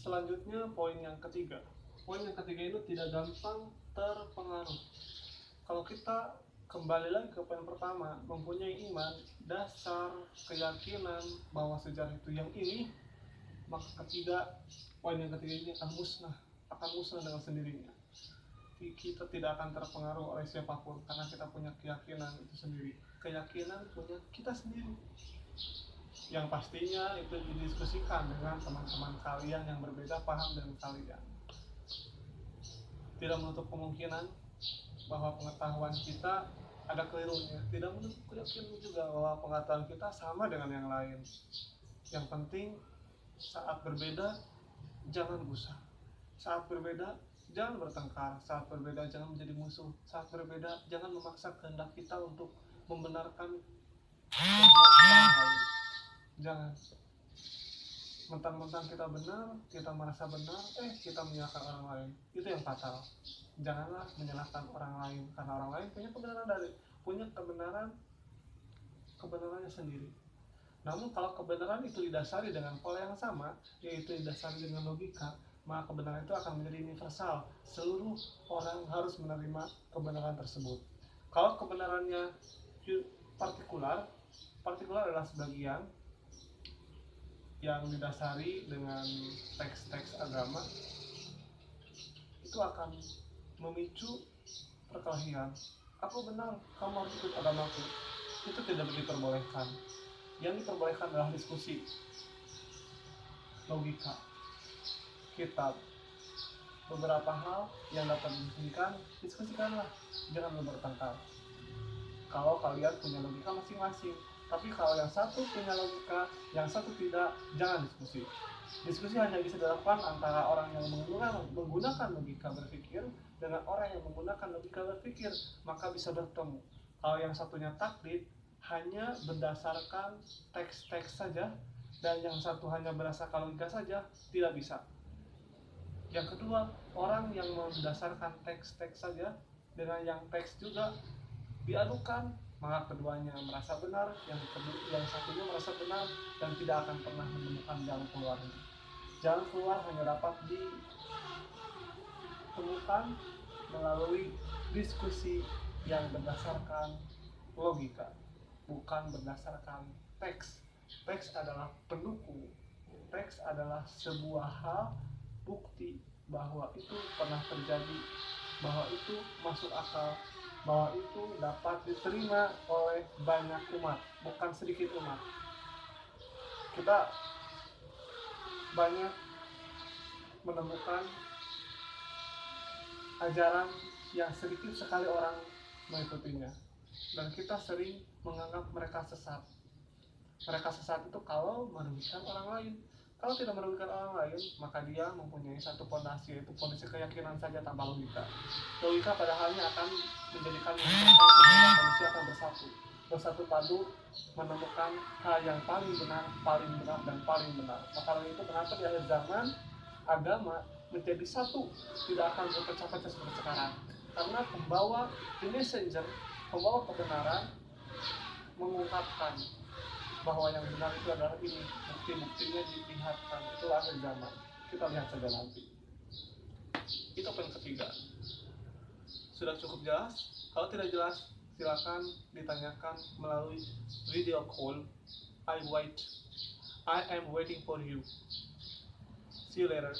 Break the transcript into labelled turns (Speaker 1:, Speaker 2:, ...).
Speaker 1: Selanjutnya poin yang ketiga. Poin yang ketiga itu tidak gampang terpengaruh. Kalau kita kembali lagi ke poin pertama, mempunyai iman, dasar, keyakinan bahwa sejarah itu yang ini, maka poin yang ketiga ini akan musnah dengan sendirinya. Kita tidak akan terpengaruh oleh siapapun karena kita punya keyakinan itu sendiri. Keyakinan punya kita sendiri, yang pastinya itu didiskusikan dengan teman-teman kalian yang berbeda paham dengan kalian. Tidak menutup kemungkinan bahwa pengetahuan kita ada kelirunya, tidak menutup kemungkinan juga bahwa pengetahuan kita sama dengan yang lain. Yang penting saat berbeda jangan gusar, saat berbeda jangan bertengkar, saat berbeda jangan menjadi musuh, saat berbeda jangan memaksa kehendak kita untuk membenarkan kehendak orang lain. Jangan mentang-mentang kita benar, kita merasa benar, kita menyalahkan orang lain. Itu yang fatal. Janganlah menyalahkan orang lain, karena orang lain punya kebenarannya sendiri. Namun kalau kebenaran itu didasari dengan pola yang sama, yaitu didasari dengan logika, maka kebenaran itu akan menjadi universal. Seluruh orang harus menerima kebenaran tersebut. Kalau kebenarannya partikular adalah sebagian yang didasari dengan teks-teks agama, itu akan memicu perkelahian. Aku benar, kamu harus ikut agamaku. Itu tidak diperbolehkan. Yang diperbolehkan adalah diskusi, logika, kitab, beberapa hal yang dapat diskusikanlah, jangan bertengkar. Kalau kalian punya logika masing-masing, tapi kalau yang satu punya logika, yang satu tidak, jangan diskusi. Diskusi hanya bisa dilakukan antara orang yang menggunakan logika berpikir dengan orang yang menggunakan logika berpikir, maka bisa bertemu. Kalau yang satunya taklid, hanya berdasarkan teks-teks saja, dan yang satu hanya berdasarkan logika saja, tidak bisa. Yang kedua, orang yang berdasarkan teks-teks saja dengan yang teks juga diadukan, maka keduanya merasa benar, yang satunya merasa benar, dan tidak akan pernah menemukan jalan keluarnya. Jalan keluar hanya dapat ditemukan melalui diskusi yang berdasarkan logika, bukan berdasarkan teks. Teks adalah pendukung. Teks adalah sebuah hal, bukti bahwa itu pernah terjadi, bahwa itu masuk akal, bahwa itu dapat diterima oleh banyak umat, bukan sedikit umat. Kita banyak menemukan ajaran yang sedikit sekali orang mengikutinya, dan kita sering menganggap mereka sesat. Mereka sesat itu kalau merugikan orang lain. Kalau tidak merugikan orang lain, maka dia mempunyai satu fondasi, yaitu fondasi keyakinan saja tanpa logika. Logika padahalnya akan menjadikan manusia akan bersatu padu, menemukan hal yang paling benar, dan paling benar. Maka itu kenapa di akhir zaman agama menjadi satu, tidak akan berpecah-pecah seperti sekarang, karena pembawa kebenaran mengungkapkan bahwa yang benar itu adalah ini, bukti-buktinya dilihatkan. Itulah akhir zaman, kita lihat saja nanti. Itu poin ketiga. Sudah cukup jelas? Kalau tidak jelas, silakan ditanyakan melalui video call. I am waiting for you. See you later.